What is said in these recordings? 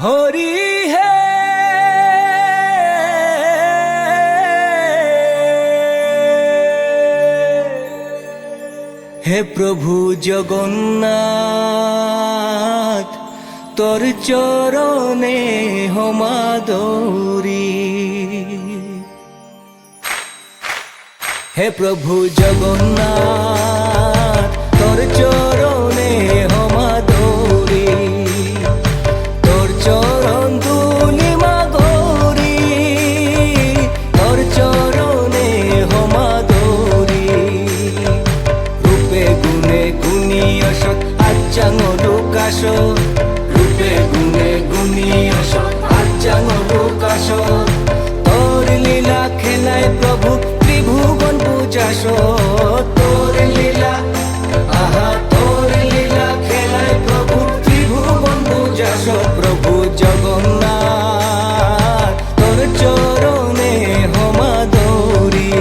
হরি হে হে প্রভু জগন্নাথ তোর চরণে হমাদরি। হে প্রভু জগন্নাথ তোর চরণে হমাদরি, তোর চরণ দুলি মাগরি, তোর চরণে হমাদরি। রূপে গুণে গুণী অসৎ আচ্যাঙ্গ লোকাশ, রূপে গুণে গুণী অসৎ আচ্যাঙ্গ লোকাশ। তোর লীলা খেলায় প্রভু ত্রিভুবন পূজাস, তোর লীলা আহা তোর লীলা খেলায় প্রভু ত্রিভুবন পূজাস। প্রভু জগন্নাথ তোর চরণে হমাদরি,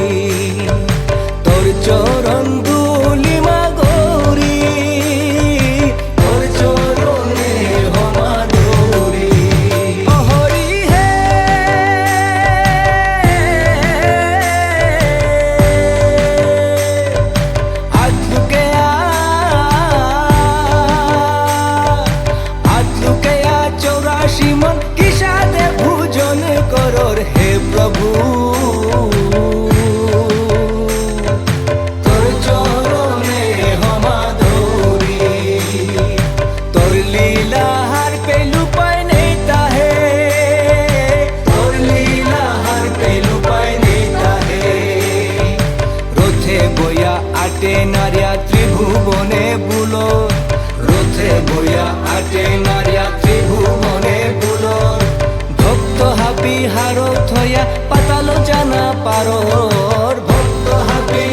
তোর চরণ দুলি মাগরি, তোর চরণে হমাদরি। ও হরি হে আতলুকে চৌরাশি মন কিসাদে ভোজন করর। হে প্রভু তোর চরণে হমাদরি, তোর লীলাহার পেলু পায় নেই তাহে, তোর লীলাহার পেলু পায় নেই তাহে। রথে বইয়া আটে নারিয়া ত্রিভুবনে বুলো, রথে বইয়া আটে নারিয়া ত্রিভুবনে বুলো। ভক্ত হাবি হারো থয়া পাতাল জানা পারর, ভক্ত হাবি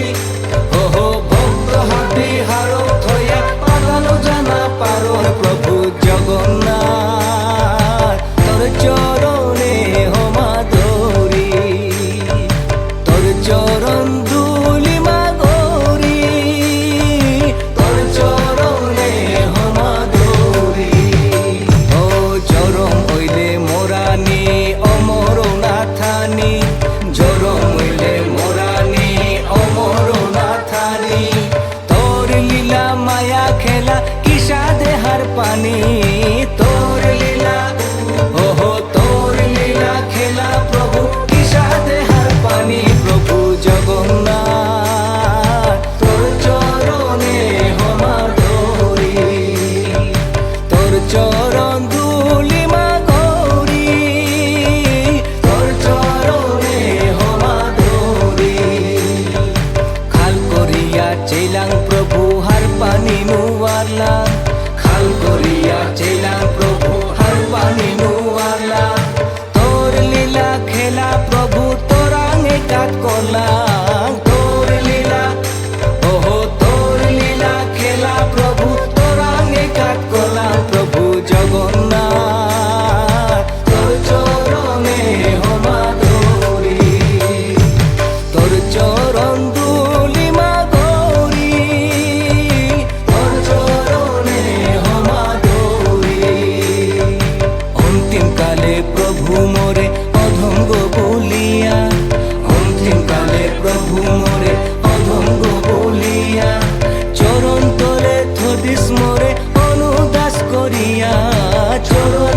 ওহো ভক্ত হাবি হারো থয়া পাতাল জানা পারর। প্রভু জগন্নাথ তোর চরণে হমাদরি, তোর চরণ দুলি মাগরি, তোর চরণে হমাদরি। ও চরম হইলে মোরানি অমর নাথানি, চরম হইলে মোরানি অমর নাথানি। তোর লীলা মায়া খেলা কিসা দেহার পানি, তোর লীলা ওহো তোর লীলা খেলা প্রভু কিসা দেহার পানি। প্রভু জগন্নাথ তোর চরণে হমাদরি, তোর চরণ দুলি মাগরি, তোর চরণে হমাদরি। খাল করিয়া চেলাং প্রভু হার পানি নুয়ারলা, খাল করিয়া চেলাং প্রভু হার পানি নুয়ারলা। তোর লীলা খেলা প্রভু তোরাঙে কাট করলাম, তোর লীলা ওহো তোর লীলা খেলা প্রভু তোরাঙে কাট করলাম। প্রভু জগন্নাথ তোর চরণে হমাদরি, তোর চরণ দুলি মাগরি, তোর চরণে হমাদরি। অন্তিম কালে প্রভু মোরে অধঙ্গ বলিয়া, অন্তিম কালে প্রভু মোরে অধঙ্গ বলিয়া। চরণ তলে থদিস মোরে অনুদাস করিয়া, চরণ